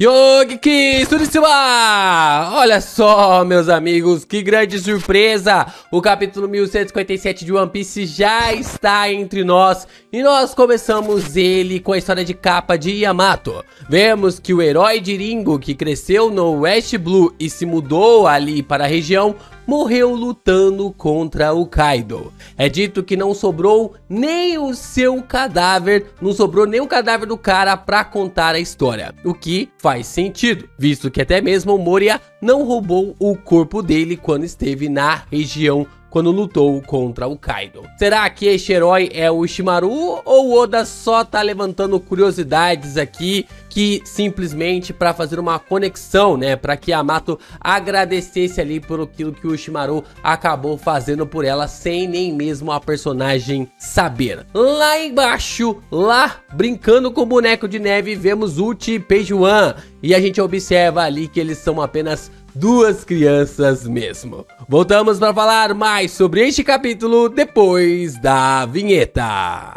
Yogi Suritsuma! Olha só, meus amigos, que grande surpresa! O capítulo 1157 de One Piece já está entre nós e nós começamos ele com a história de capa de Yamato. Vemos que o herói de Ringo, que cresceu no West Blue e se mudou ali para a região, morreu lutando contra o Kaido. É dito que não sobrou nem o seu cadáver, não sobrou nem o cadáver do cara pra contar a história. O que faz sentido, visto que até mesmo o Moria não roubou o corpo dele quando esteve na região, quando lutou contra o Kaido. Será que este herói é o Ishimaru ou o Oda só tá levantando curiosidades aqui que simplesmente para fazer uma conexão, né, para que Yamato agradecesse ali por aquilo que o Ishimaru acabou fazendo por ela sem nem mesmo a personagem saber. Lá embaixo, lá brincando com o boneco de neve, vemos Uchi e Peijuan e a gente observa ali que eles são apenas duas crianças mesmo. Voltamos para falar mais sobre este capítulo depois da vinheta.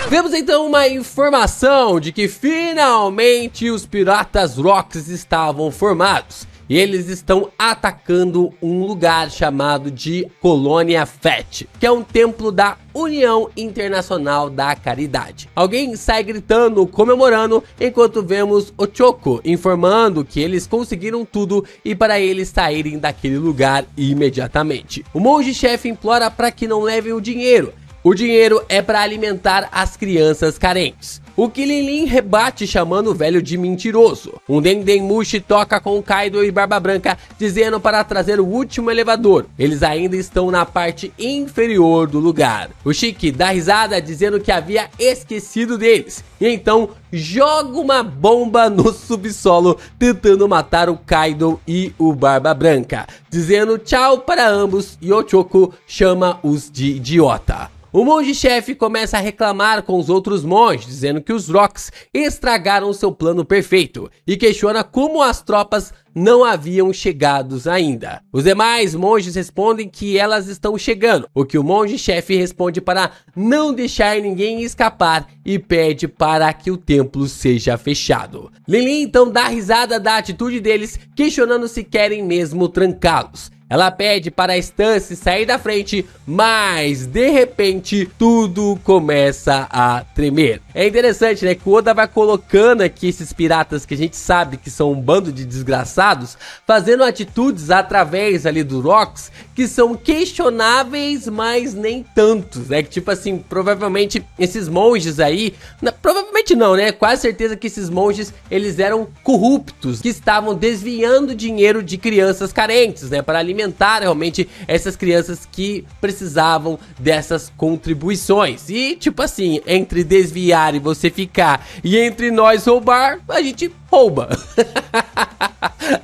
Vemos então uma informação de que finalmente os Piratas Rocks estavam formados. E eles estão atacando um lugar chamado de Colônia Fett, que é um templo da União Internacional da Caridade. Alguém sai gritando, comemorando, enquanto vemos o Choco informando que eles conseguiram tudo e para eles saírem daquele lugar imediatamente. O monge-chefe implora para que não levem o dinheiro. O dinheiro é para alimentar as crianças carentes. O Krillin rebate chamando o velho de mentiroso. Um Dendemushi toca com Kaido e Barba Branca dizendo para trazer o último elevador. Eles ainda estão na parte inferior do lugar. O Shiki dá risada dizendo que havia esquecido deles. E então joga uma bomba no subsolo tentando matar o Kaido e o Barba Branca, dizendo tchau para ambos e o Choco chama-os de idiota. O monge-chefe começa a reclamar com os outros monges, dizendo que os Rocks estragaram seu plano perfeito e questiona como as tropas não haviam chegado ainda. Os demais monges respondem que elas estão chegando, o que o monge-chefe responde para não deixar ninguém escapar e pede para que o templo seja fechado. Lili então dá risada da atitude deles, questionando se querem mesmo trancá-los. Ela pede para a Stance sair da frente, mas de repente tudo começa a tremer. É interessante, né, que o Oda vai colocando aqui esses piratas que a gente sabe que são um bando de desgraçados, fazendo atitudes através ali do Rocks que são questionáveis, mas nem tantos, né? Que tipo assim, provavelmente esses monges aí, provavelmente não, né? Quase certeza que esses monges, eles eram corruptos, que estavam desviando dinheiro de crianças carentes, né? Para alimentar realmente essas crianças que precisavam dessas contribuições. E tipo assim, entre desviar e você ficar e entre nós roubar, a gente rouba.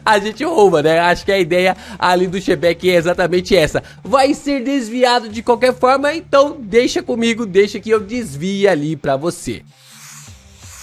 A gente rouba, né? Acho que a ideia ali do Shebeck é exatamente essa. Vai ser desviado de qualquer forma, então deixa comigo, deixa que eu desvie ali pra você.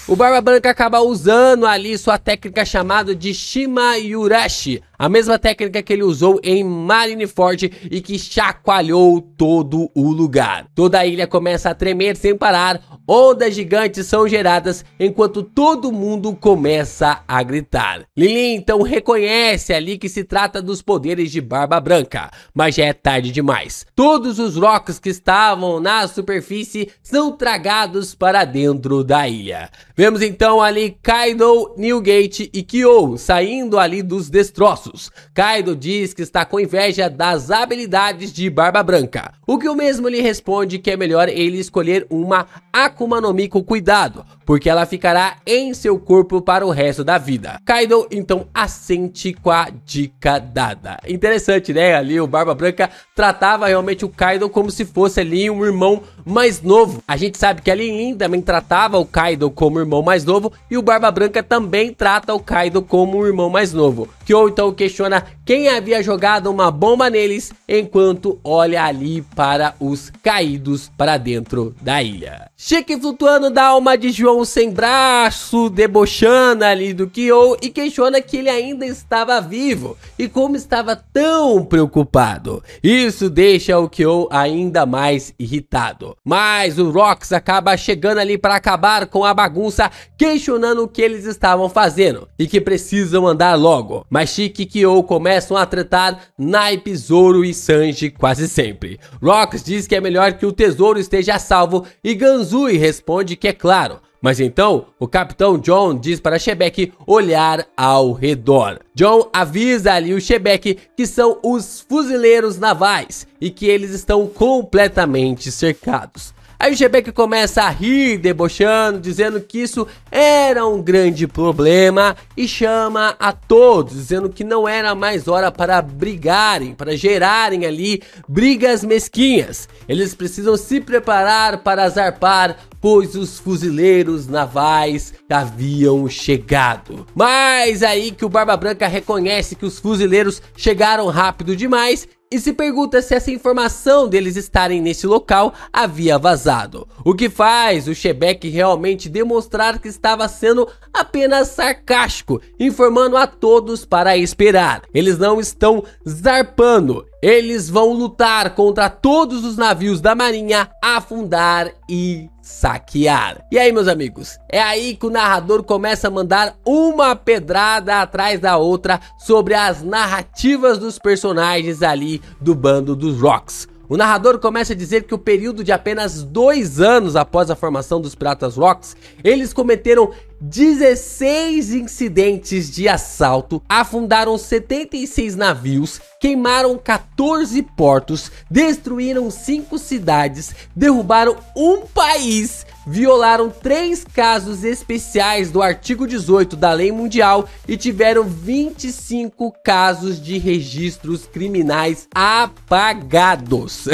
O Barba Branca acaba usando ali sua técnica chamada de Shima Yurashi, a mesma técnica que ele usou em Marineford e que chacoalhou todo o lugar. Toda a ilha começa a tremer sem parar, ondas gigantes são geradas enquanto todo mundo começa a gritar. Lili então reconhece ali que se trata dos poderes de Barba Branca, mas já é tarde demais. Todos os Rocks que estavam na superfície são tragados para dentro da ilha. Vemos então ali Kaido, Newgate e Kyo saindo ali dos destroços. Kaido diz que está com inveja das habilidades de Barba Branca, o que o mesmo lhe responde que é melhor ele escolher uma Akuma no Mi com cuidado, porque ela ficará em seu corpo para o resto da vida. Kaido então assente com a dica dada. Interessante, né? Ali o Barba Branca tratava realmente o Kaido como se fosse ali um irmão mais novo. A gente sabe que a Lin também tratava o Kaido como irmão mais novo e o Barba Branca também trata o Kaido como um irmão mais novo. Kyo então questiona quem havia jogado uma bomba neles enquanto olha ali para os caídos para dentro da ilha. Shiki flutuando dá alma de João sem braço, debochando ali do Kyo e questiona que ele ainda estava vivo e como estava tão preocupado. Isso deixa o Kyo ainda mais irritado. errado. Mas o Rox acaba chegando ali para acabar com a bagunça, questionando o que eles estavam fazendo e que precisam andar logo. Mas Shiki e Kyo começam a tretar naipe Zoro e Sanji quase sempre. Rox diz que é melhor que o tesouro esteja a salvo e Ganzui responde que é claro. Mas então, o Capitão John diz para Xebec olhar ao redor. John avisa ali o Xebec que são os fuzileiros navais e que eles estão completamente cercados. Aí o Xebec começa a rir, debochando, dizendo que isso era um grande problema e chama a todos, dizendo que não era mais hora para brigarem, para gerarem ali brigas mesquinhas. Eles precisam se preparar para zarpar, pois os fuzileiros navais haviam chegado. Mas aí que o Barba Branca reconhece que os fuzileiros chegaram rápido demais e se pergunta se essa informação deles estarem nesse local havia vazado. O que faz o Xebec realmente demonstrar que estava sendo apenas sarcástico, informando a todos para esperar. Eles não estão zarpando. Eles vão lutar contra todos os navios da marinha, afundar e saquear. E aí, meus amigos, é aí que o narrador começa a mandar uma pedrada atrás da outra sobre as narrativas dos personagens ali do bando dos Rox. O narrador começa a dizer que o período de apenas 2 anos após a formação dos Piratas Rox, eles cometeram 16 incidentes de assalto, afundaram 76 navios, queimaram 14 portos, destruíram 5 cidades, derrubaram um país, violaram 3 casos especiais do artigo 18 da lei mundial e tiveram 25 casos de registros criminais apagados.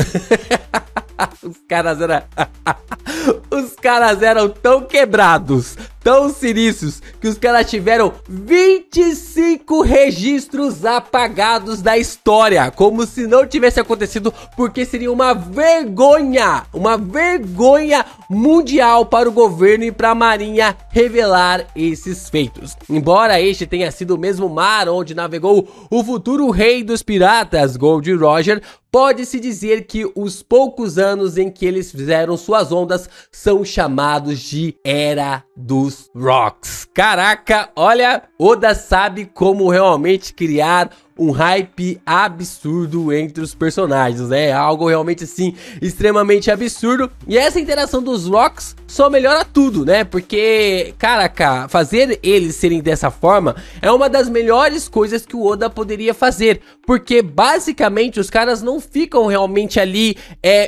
Os caras eram tão quebrados, tão sinícios, que os caras tiveram 25 registros apagados da história, como se não tivesse acontecido, porque seria uma vergonha mundial para o governo e para a marinha revelar esses feitos. Embora este tenha sido o mesmo mar onde navegou o futuro rei dos piratas, Gold Roger, pode-se dizer que os poucos anos em que eles fizeram suas ondas são chamados de Era dos Rox. Caraca, olha, Oda sabe como realmente criar um hype absurdo entre os personagens, né? Algo realmente assim, extremamente absurdo. E essa interação dos Rox só melhora tudo, né? Porque, caraca, fazer eles serem dessa forma é uma das melhores coisas que o Oda poderia fazer. Porque, basicamente, os caras não ficam realmente ali,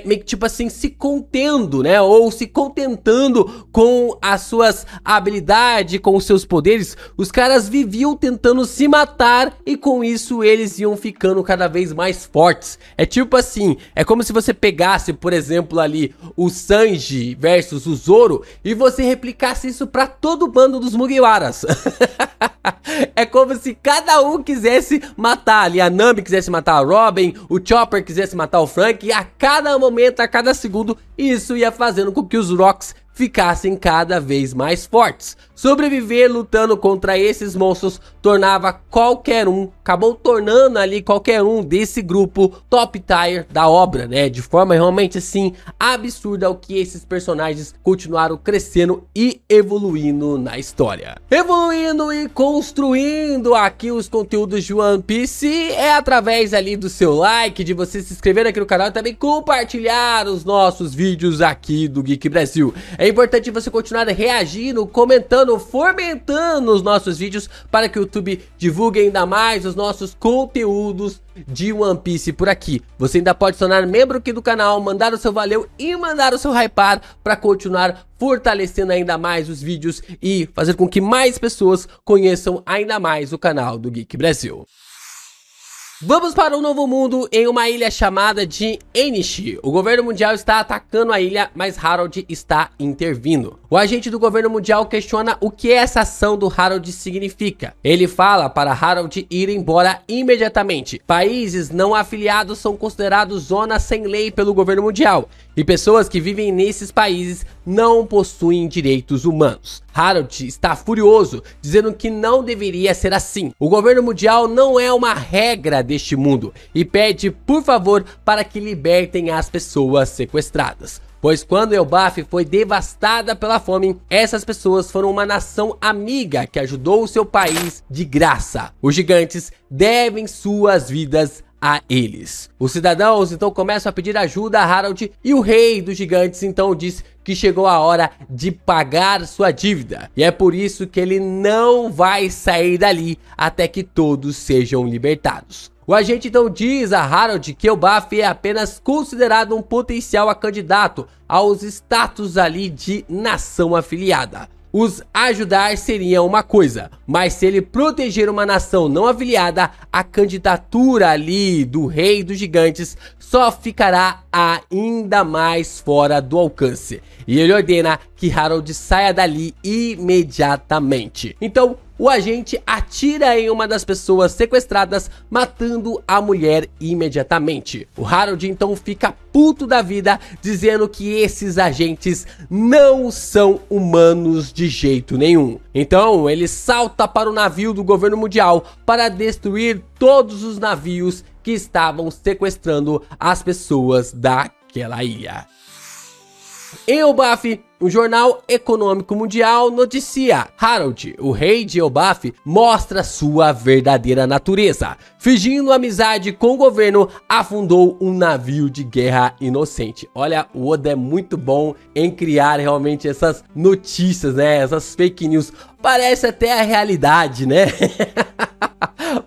meio que tipo assim, se contendo, né? Ou se contentando com as suas habilidades, com os seus poderes. Os caras viviam tentando se matar e com isso eles iam ficando cada vez mais fortes. É tipo assim, é como se você pegasse, por exemplo, ali o Sanji versus o Zoro e você replicasse isso pra todo o bando dos Mugiwaras. É como se cada um quisesse matar ali, a Nami quisesse matar a Robin, o Chopper quisesse matar o Frank, e a cada momento, a cada segundo, isso ia fazendo com que os Rox ficassem cada vez mais fortes. Sobreviver lutando contra esses monstros tornava qualquer um, acabou tornando ali qualquer um desse grupo top tier da obra, né? De forma realmente assim absurda, o que esses personagens continuaram crescendo e evoluindo na história. Evoluindo e construindo aqui os conteúdos de One Piece é através ali do seu like, de você se inscrever aqui no canal e também compartilhar os nossos vídeos aqui do Geek Brasil. É importante você continuar reagindo, comentando, fomentando os nossos vídeos para que o YouTube divulgue ainda mais os nossos conteúdos de One Piece por aqui. Você ainda pode se tornar membro aqui do canal, mandar o seu valeu e mandar o seu hypar para continuar fortalecendo ainda mais os vídeos e fazer com que mais pessoas conheçam ainda mais o canal do Geek Brasil. Vamos para um novo mundo em uma ilha chamada de Enishi. O governo mundial está atacando a ilha, mas Harold está intervindo. O agente do governo mundial questiona o que essa ação do Harold significa. Ele fala para Harold ir embora imediatamente. Países não afiliados são considerados zonas sem lei pelo governo mundial, e pessoas que vivem nesses países não possuem direitos humanos. Harold está furioso, dizendo que não deveria ser assim. O governo mundial não é uma regra deste mundo e pede, por favor, para que libertem as pessoas sequestradas. pois quando Elbaf foi devastada pela fome, essas pessoas foram uma nação amiga que ajudou o seu país de graça. Os gigantes devem suas vidas a eles. Os cidadãos então começam a pedir ajuda a Harold e o rei dos gigantes então diz que chegou a hora de pagar sua dívida. E é por isso que ele não vai sair dali até que todos sejam libertados. O agente então diz a Harold que Elbaf é apenas considerado um potencial candidato aos status ali de nação afiliada. Os ajudar seria uma coisa, mas se ele proteger uma nação não afiliada, a candidatura ali do rei dos gigantes só ficará ainda mais fora do alcance. E ele ordena que Harold saia dali imediatamente. Então, o agente atira em uma das pessoas sequestradas, matando a mulher imediatamente. O Harold então fica puto da vida, dizendo que esses agentes não são humanos de jeito nenhum. Então ele salta para o navio do governo mundial para destruir todos os navios que estavam sequestrando as pessoas daquela ilha. Em Elbaf, o Jornal Econômico Mundial noticia: Harold, o rei de Elbaf, mostra sua verdadeira natureza. Fingindo amizade com o governo, afundou um navio de guerra inocente. Olha, o Oda é muito bom em criar realmente essas notícias, né? Essas fake news. Parece até a realidade, né?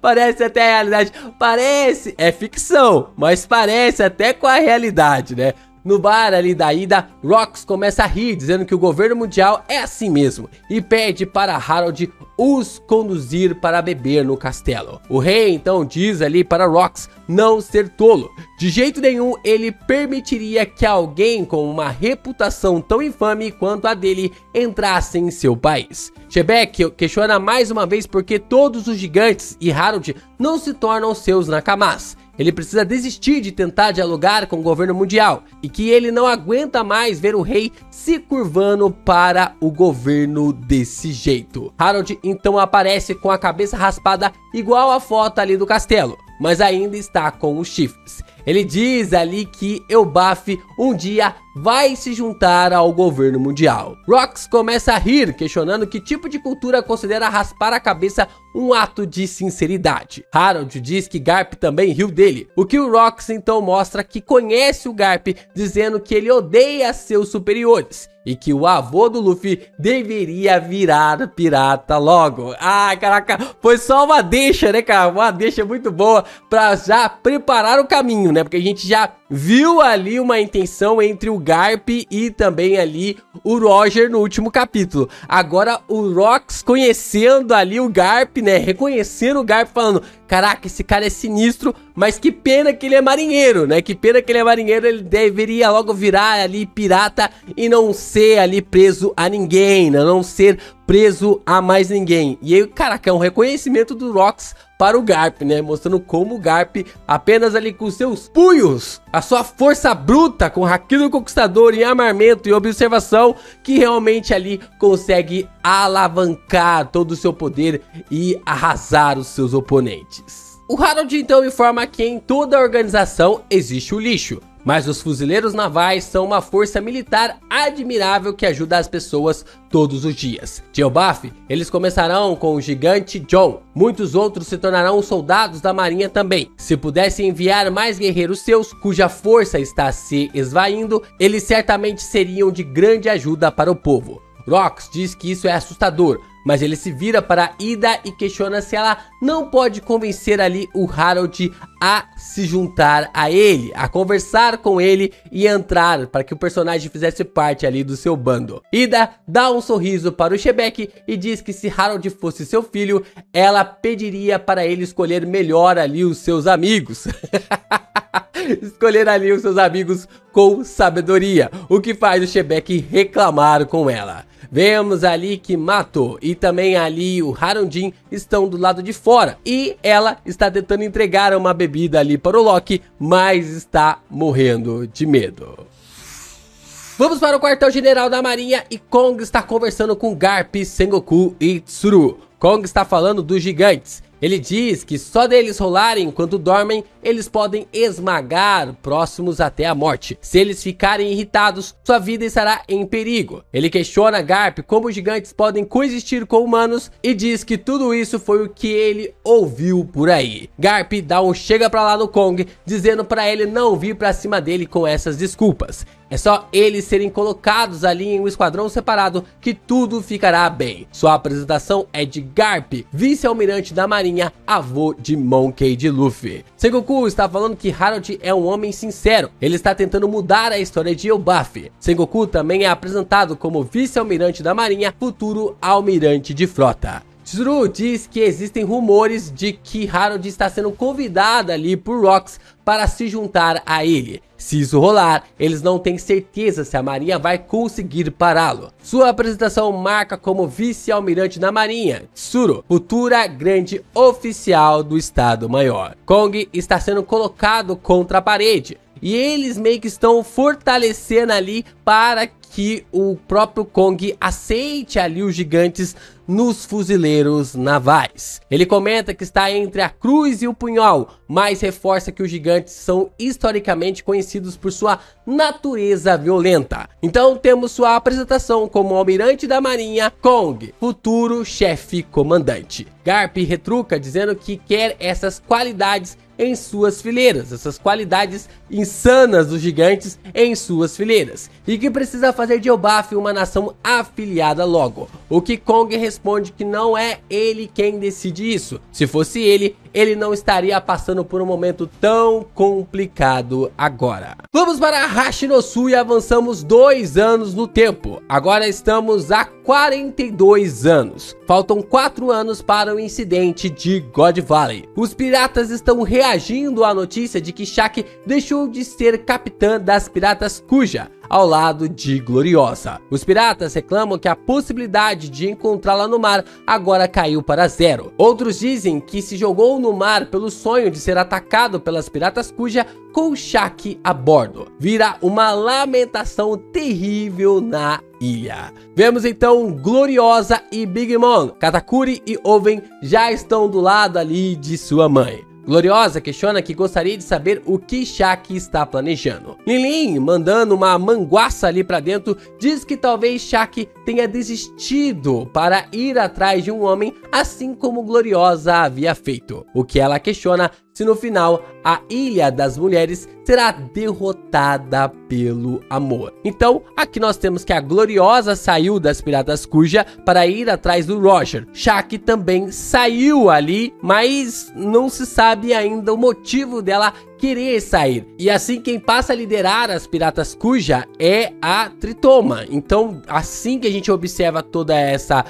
Parece até a realidade. Parece, é ficção, mas parece até com a realidade, né? No bar ali da ida, Rox começa a rir, dizendo que o governo mundial é assim mesmo, e pede para Harold os conduzir para beber no castelo. O rei então diz ali para Rox não ser tolo. De jeito nenhum ele permitiria que alguém com uma reputação tão infame quanto a dele entrasse em seu país. Shebek questiona mais uma vez porque todos os gigantes e Harold não se tornam seus nakamas. Ele precisa desistir de tentar dialogar com o governo mundial e que ele não aguenta mais ver o rei se curvando para o governo desse jeito. Harold então aparece com a cabeça raspada igual a foto ali do castelo, mas ainda está com os chifres. Ele diz ali que Elbaf um dia vai se juntar ao governo mundial. Rox começa a rir, questionando que tipo de cultura considera raspar a cabeça um ato de sinceridade. Harold diz que Garp também riu dele, o que o Rox então mostra que conhece o Garp, dizendo que ele odeia seus superiores e que o avô do Luffy deveria virar pirata logo. Ah, caraca, foi só uma deixa, né, cara? Uma deixa muito boa pra já preparar o caminho, né? Porque a gente já viu ali uma intenção entre o Garp e também ali o Roger no último capítulo. Agora o Rox conhecendo ali o Garp, né? Reconhecendo o Garp, falando: caraca, esse cara é sinistro, mas que pena que ele é marinheiro, né? Que pena que ele é marinheiro, ele deveria logo virar ali pirata e não ser ali preso a ninguém, né? Não ser preso a mais ninguém. E aí, caraca, é um reconhecimento do Rox para o Garp, né? Mostrando como o Garp, apenas ali com seus punhos, a sua força bruta, com Haki do Conquistador e armamento e observação, que realmente ali consegue alavancar todo o seu poder e arrasar os seus oponentes. O Harold então informa que em toda a organização existe o lixo, mas os fuzileiros navais são uma força militar admirável que ajuda as pessoas todos os dias. De Elbaf, eles começarão com o gigante John. Muitos outros se tornarão soldados da marinha também. Se pudessem enviar mais guerreiros seus, cuja força está se esvaindo, eles certamente seriam de grande ajuda para o povo. Rox diz que isso é assustador, mas ele se vira para Ida e questiona se ela não pode convencer ali o Harold a se juntar a ele, a conversar com ele e entrar para que o personagem fizesse parte ali do seu bando. Ida dá um sorriso para o Shebek e diz que se Harold fosse seu filho, ela pediria para ele escolher melhor ali os seus amigos. Escolher ali os seus amigos com sabedoria, o que faz o Shebek reclamar com ela. Vemos ali que Mato e também ali o Harundin estão do lado de fora e ela está tentando entregar uma bebida ali para o Loki, mas está morrendo de medo. Vamos para o quartel-general da marinha e Kong está conversando com Garp, Sengoku e Tsuru. Kong está falando dos gigantes Ele diz que só deles rolarem enquanto dormem, eles podem esmagar próximos até a morte. Se eles ficarem irritados, sua vida estará em perigo. Ele questiona Garp como os gigantes podem coexistir com humanos e diz que tudo isso foi o que ele ouviu por aí. Garp dá um chega pra lá no Kong, dizendo pra ele não vir pra cima dele com essas desculpas. É só eles serem colocados ali em um esquadrão separado que tudo ficará bem. Sua apresentação é de Garp, vice-almirante da marinha, avô de Monkey D. Luffy. Sengoku está falando que Harold é um homem sincero. Ele está tentando mudar a história de Elbaf. Sengoku também é apresentado como vice-almirante da marinha, futuro almirante de frota. Tsuru diz que existem rumores de que Harold está sendo convidado ali por Rocks para se juntar a ele. Se isso rolar, eles não têm certeza se a marinha vai conseguir pará-lo. Sua apresentação marca como vice-almirante da marinha, Tsuru, futura grande oficial do Estado-Maior. Kong está sendo colocado contra a parede e eles meio que estão fortalecendo ali para que o próprio Kong aceite ali os gigantes nos fuzileiros navais. Ele comenta que está entre a cruz e o punhal, mas reforça que os gigantes são historicamente conhecidos por sua natureza violenta. Então temos sua apresentação como almirante da marinha, Kong, futuro chefe comandante. Garp retruca dizendo que quer essas qualidades em suas fileiras, essas qualidades insanas dos gigantes em suas fileiras, e que precisa fazer de Elbaf uma nação afiliada logo. O que Kong responde que não é ele quem decide isso. Se fosse ele não estaria passando por um momento tão complicado agora. Vamos para Hashinosu e avançamos 2 anos no tempo. Agora estamos a 42 anos. Faltam 4 anos para o incidente de God Valley. Os piratas estão reagindo à notícia de que Shaq deixou de ser capitã das piratas Kuja, ao lado de Gloriosa. Os piratas reclamam que a possibilidade de encontrá-la no mar agora caiu para 0. Outros dizem que se jogou no mar pelo sonho de ser atacado pelas piratas Kuja com Shaq a bordo. Vira uma lamentação terrível na ilha. Vemos então Gloriosa e Big Mom. Katakuri e Oven já estão do lado ali de sua mãe. Gloriosa questiona que gostaria de saber o que Shaq está planejando. Lin, mandando uma manguaça ali pra dentro, diz que talvez Shaq tenha desistido para ir atrás de um homem, assim como Gloriosa havia feito. O que ela questiona se no final a Ilha das Mulheres será derrotada pelo amor. Então, aqui nós temos que a Gloriosa saiu das Piratas Kuja para ir atrás do Roger. Shaq também saiu ali, mas não se sabe ainda o motivo dela querer sair. E assim quem passa a liderar as Piratas Kuja é a Tritoma. Então, assim que a gente observa toda essa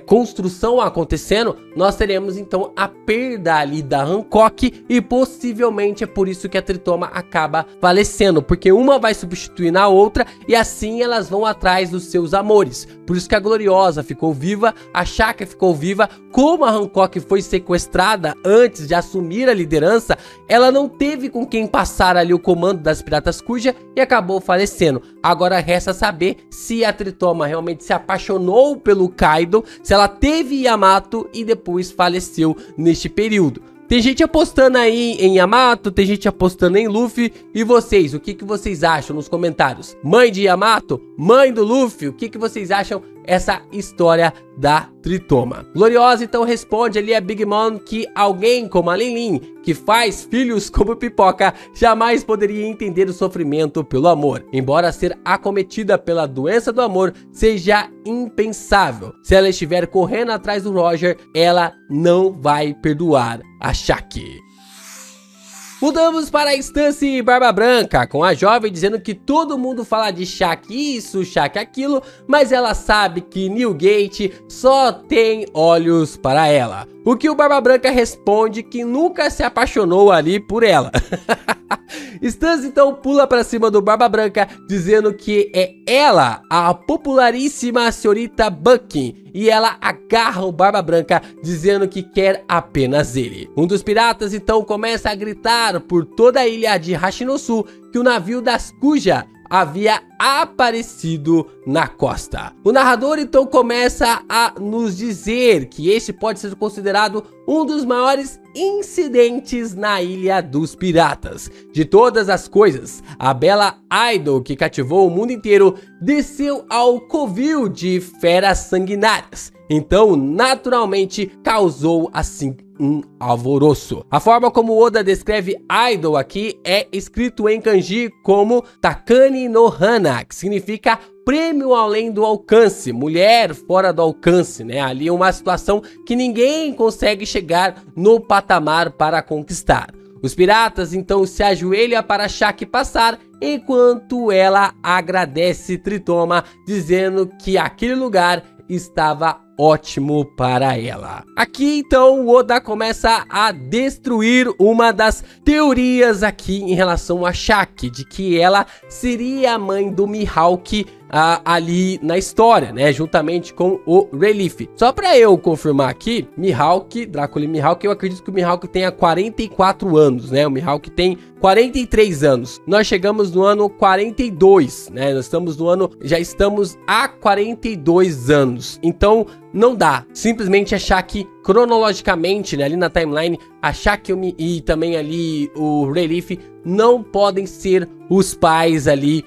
construção acontecendo, nós teremos então a perda ali da Hancock e possivelmente é por isso que a Tritoma acaba falecendo, porque uma vai substituir na outra e assim elas vão atrás dos seus amores. Por isso que a Gloriosa ficou viva, a Shaka ficou viva. Como a Hancock foi sequestrada antes de assumir a liderança, ela não teve com quem passar ali o comando das Piratas Kuja e acabou falecendo. Agora resta saber se a Tritoma realmente se apaixonou pelo Kaido, se ela teve Yamato e depois faleceu neste período. Tem gente apostando aí em Yamato, tem gente apostando em Luffy. E vocês, o que vocês acham nos comentários? Mãe de Yamato? Mãe do Luffy? O que vocês acham essa história da Tritoma? Gloriosa então responde ali a Big Mom que alguém como a Lin, que faz filhos como Pipoca, jamais poderia entender o sofrimento pelo amor. Embora ser acometida pela doença do amor seja impensável, se ela estiver correndo atrás do Roger, ela não vai perdoar a Shaq. Mudamos para a Instância Barba Branca, com a jovem dizendo que todo mundo fala de Shaq isso, Shaq aquilo, mas ela sabe que Newgate só tem olhos para ela. O que o Barba Branca responde que nunca se apaixonou ali por ela. Stans então pula para cima do Barba Branca, dizendo que é ela, a popularíssima senhorita Bucky, e ela agarra o Barba Branca, dizendo que quer apenas ele. Um dos piratas então começa a gritar por toda a ilha de Hashinosu que o navio das Kuja, havia aparecido na costa. O narrador então começa a nos dizer que este pode ser considerado um dos maiores incidentes na Ilha dos Piratas. De todas as coisas, a bela Idol que cativou o mundo inteiro desceu ao covil de feras sanguinárias. Então, naturalmente, causou assim um alvoroço. A forma como Oda descreve Idol aqui é escrito em kanji como Takani no Hana, que significa prêmio além do alcance, mulher fora do alcance, né? Ali uma situação que ninguém consegue chegar no patamar para conquistar. Os piratas então se ajoelham para Shaki passar, enquanto ela agradece Tritoma, dizendo que aquele lugar estava ótimo para ela. Aqui então o Oda começa a destruir uma das teorias aqui em relação a Shaki, de que ela seria a mãe do Mihawk ali na história, né, juntamente com o Relief. Só pra eu confirmar aqui, Mihawk, Drácula e Mihawk, eu acredito que o Mihawk tenha 44 anos, né, o Mihawk tem 43 anos. Nós chegamos no ano 42, né, nós estamos no ano, já estamos há 42 anos, então não dá, simplesmente achar que cronologicamente, né, ali na timeline, achar que e também ali o Relief não podem ser os pais ali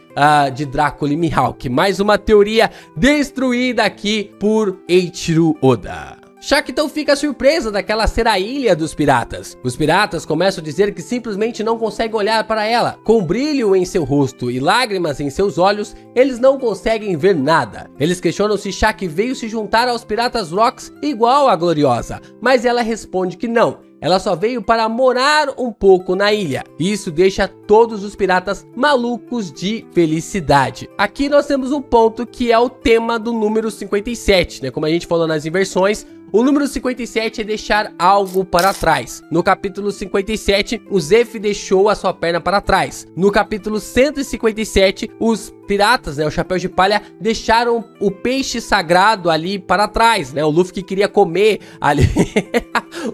de Drácula e Mihawk. Mais uma teoria destruída aqui por Eiichiro Oda. Shaki então fica surpresa daquela ser a ilha dos piratas. Os piratas começam a dizer que simplesmente não conseguem olhar para ela. Com brilho em seu rosto e lágrimas em seus olhos, eles não conseguem ver nada. Eles questionam se Shaki veio se juntar aos Piratas Rocks igual a Gloriosa, mas ela responde que não. Ela só veio para morar um pouco na ilha. Isso deixa todos os piratas malucos de felicidade. Aqui nós temos um ponto que é o tema do número 57, né? Como a gente falou nas inversões, o número 57 é deixar algo para trás. No capítulo 57, o Zeff deixou a sua perna para trás. No capítulo 157, os piratas, né, o Chapéu de Palha, deixaram o peixe sagrado ali para trás, né? O Luffy que queria comer ali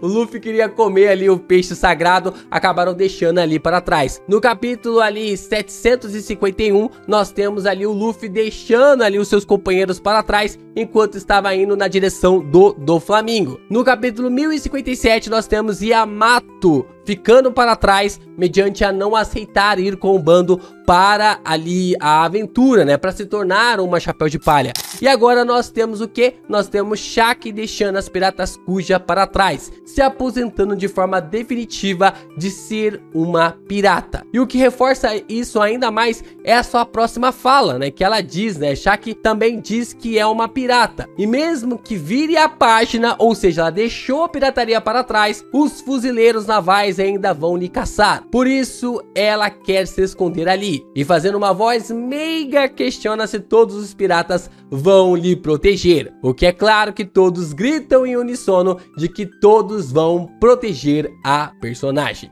o Luffy queria comer ali o peixe sagrado, acabaram deixando ali para trás. No capítulo ali 751, nós temos ali o Luffy deixando ali os seus companheiros para trás, enquanto estava indo na direção do Flamingo. No capítulo 1057, nós temos Yamato ficando para trás, mediante a não aceitar ir com o bando para ali a aventura, né, para se tornar uma Chapéu de Palha. E agora nós temos o que? Nós temos Shaki deixando as Piratas Kuja para trás, se aposentando de forma definitiva de ser uma pirata. E o que reforça isso ainda mais é a sua próxima fala, né, que ela diz, né, Shaki também diz que é uma pirata. E mesmo que vire a página, ou seja, ela deixou a pirataria para trás, os fuzileiros navais ainda vão lhe caçar. Por isso, ela quer se esconder ali. E fazendo uma voz meiga, questiona se todos os piratas vão lhe proteger. O que é claro que todos gritam em uníssono de que todos vão proteger a personagem.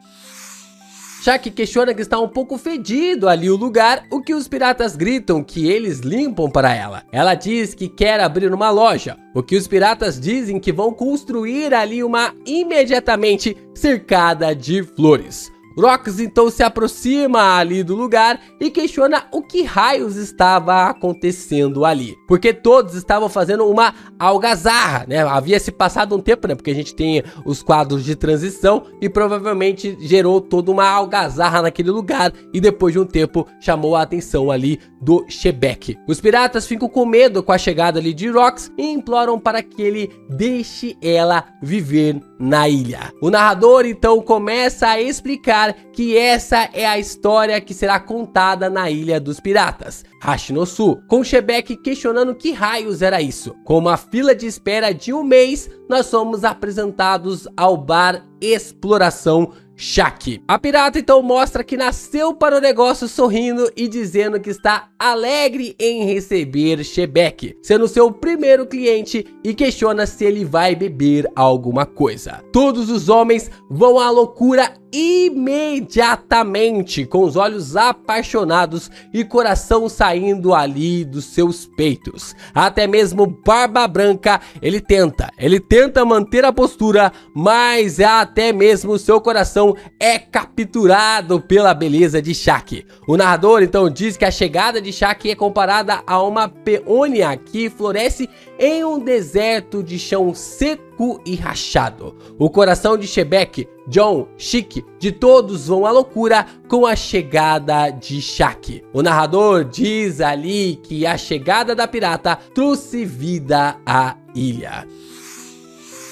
Shaki questiona que está um pouco fedido ali o lugar, o que os piratas gritam que eles limpam para ela. Ela diz que quer abrir uma loja, o que os piratas dizem que vão construir ali uma imediatamente cercada de flores. Rocks então se aproxima ali do lugar e questiona o que raios estava acontecendo ali, porque todos estavam fazendo uma algazarra, né? Havia se passado um tempo, né? Porque a gente tem os quadros de transição e provavelmente gerou toda uma algazarra naquele lugar e depois de um tempo chamou a atenção ali do Shebek. Os piratas ficam com medo com a chegada ali de Rocks e imploram para que ele deixe ela viver na ilha. O narrador então começa a explicar que essa é a história que será contada na Ilha dos Piratas, Hashinosu, com Shebek questionando que raios era isso. Com uma fila de espera de um mês, nós somos apresentados ao bar Exploração Shaki. A pirata então mostra que nasceu para o negócio sorrindo e dizendo que está alegre em receber Shebek, sendo seu primeiro cliente, e questiona se ele vai beber alguma coisa. Todos os homens vão à loucura imediatamente, com os olhos apaixonados e coração saindo ali dos seus peitos. Até mesmo Barba Branca, ele tenta manter a postura, mas até mesmo seu coração é capturado pela beleza de Shaq. O narrador então diz que a chegada de Shaq é comparada a uma peônia que floresce em um deserto de chão seco e rachado. O coração de Shebeck, John, Chic, de todos vão à loucura com a chegada de Shaq. O narrador diz ali que a chegada da pirata trouxe vida à ilha.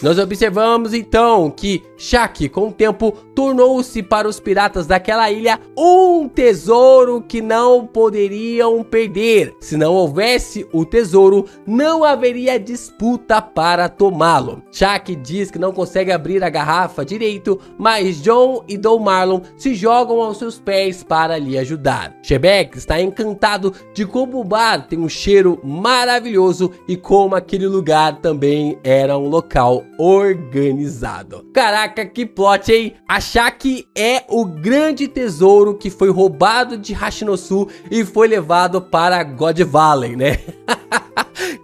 Nós observamos então que Shaq, com o tempo, tornou-se para os piratas daquela ilha um tesouro que não poderiam perder. Se não houvesse o tesouro, não haveria disputa para tomá-lo. Shaq diz que não consegue abrir a garrafa direito, mas John e Dom Marlon se jogam aos seus pés para lhe ajudar. Shebeck está encantado de como o bar tem um cheiro maravilhoso e como aquele lugar também era um local organizado. Caraca, que plot, hein? A Shaq é o grande tesouro que foi roubado de Hashinosu e foi levado para God Valley, né?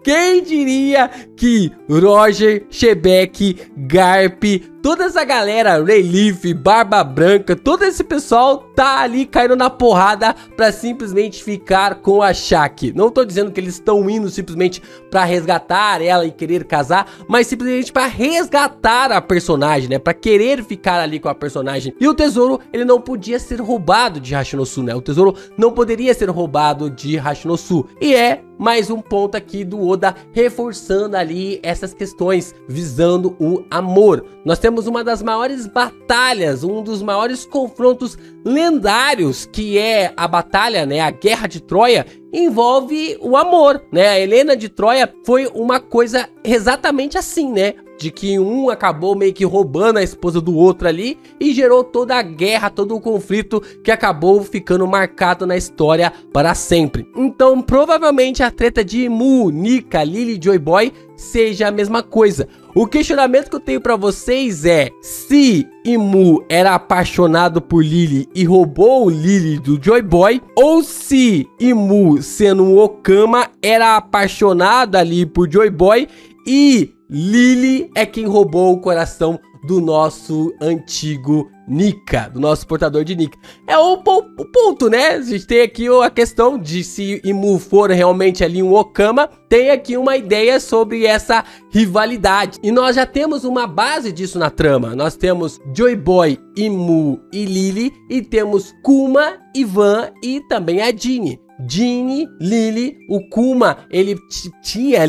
Quem diria que Roger, Shebeck, Garp, toda essa galera, Rayleigh, Barba Branca, todo esse pessoal tá ali caindo na porrada pra simplesmente ficar com a Shaq. Não tô dizendo que eles estão indo simplesmente pra resgatar ela e querer casar, mas simplesmente pra resgatar a personagem, né? Pra querer ficar ali com a personagem. E o tesouro, ele não podia ser roubado de Hashinosu, né? O tesouro não poderia ser roubado de Hashinosu. E é mais um ponto aqui do Oda reforçando ali essas questões visando o amor. Nós temos uma das maiores batalhas, um dos maiores confrontos lendários, que é a batalha, né, a Guerra de Troia, envolve o amor, né? A Helena de Troia foi uma coisa exatamente assim, né? De que um acabou meio que roubando a esposa do outro ali e gerou toda a guerra, todo o conflito que acabou ficando marcado na história para sempre. Então, provavelmente a treta de Imu, Nika, Lily e Joy Boy seja a mesma coisa. O questionamento que eu tenho pra vocês é: se Imu era apaixonado por Lily e roubou Lily do Joy Boy, ou se Imu, sendo um Okama, era apaixonado ali por Joy Boy e Lily é quem roubou o coração do nosso antigo Nika, do nosso portador de Nika. É o ponto, né? A gente tem aqui a questão de se Imu for realmente ali um Okama. Tem aqui uma ideia sobre essa rivalidade. E nós já temos uma base disso na trama. Nós temos Joy Boy, Imu e Lily. E temos Kuma, Ivan e também a Jinny. Jinny, Lily, o Kuma, ele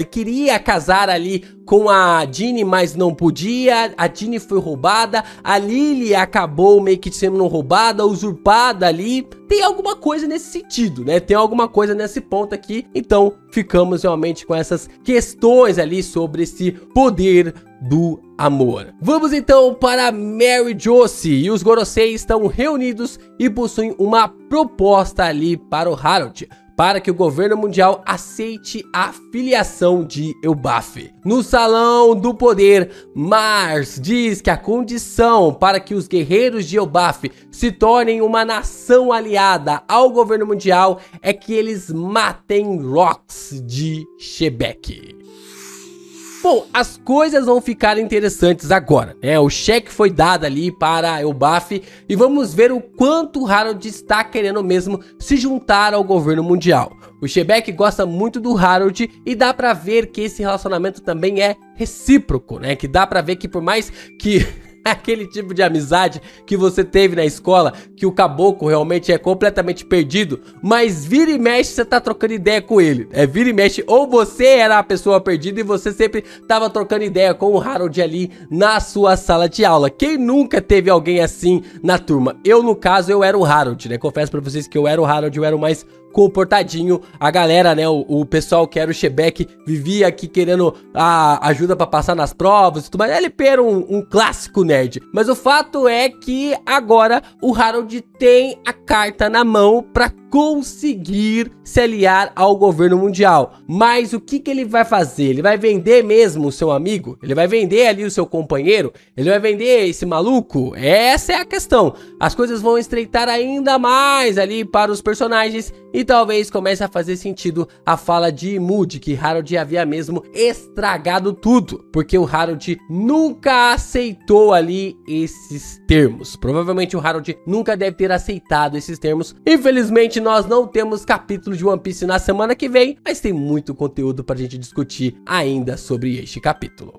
queria casar ali com a Jinny, mas não podia. A Jinny foi roubada, a Lily acabou meio que sendo roubada, usurpada ali. Tem alguma coisa nesse sentido, né? Tem alguma coisa nesse ponto aqui. Então ficamos realmente com essas questões ali sobre esse poder do amor. Vamos então para Mary Josie, e os Gorosei estão reunidos e possuem uma proposta ali para o Harold, para que o governo mundial aceite a filiação de Elbaf. No Salão do Poder, Mars diz que a condição para que os guerreiros de Elbaf se tornem uma nação aliada ao governo mundial é que eles matem Rox de Shebeck. Bom, as coisas vão ficar interessantes agora, né? O cheque foi dado ali para Elbaf e vamos ver o quanto o Harold está querendo mesmo se juntar ao governo mundial. O Shebeck gosta muito do Harold e dá pra ver que esse relacionamento também é recíproco, né? Que dá pra ver que por mais que aquele tipo de amizade que você teve na escola, que o caboclo realmente é completamente perdido, mas vira e mexe você tá trocando ideia com ele. Vira e mexe, ou você era a pessoa perdida e você sempre tava trocando ideia com o Harold ali na sua sala de aula. Quem nunca teve alguém assim na turma? Eu, no caso, eu era o Harold, né? Confesso pra vocês que eu era o Harold, eu era o mais comportadinho. A galera, né, o pessoal que era o Shebeck vivia aqui querendo a ajuda pra passar nas provas e tudo mais. LP era um clássico nerd. Mas o fato é que agora o Harold tem a carta na mão pra conseguir se aliar ao governo mundial. Mas o que ele vai fazer? Ele vai vender mesmo o seu amigo? Ele vai vender ali o seu companheiro? Ele vai vender esse maluco? Essa é a questão. As coisas vão estreitar ainda mais ali para os personagens e talvez comece a fazer sentido a fala de Moody, que Harold havia mesmo estragado tudo, porque o Harold nunca aceitou ali esses termos. Provavelmente o Harold nunca deve ter aceitado esses termos. Infelizmente nós não temos capítulo de One Piece na semana que vem, mas tem muito conteúdo pra gente discutir ainda sobre este capítulo.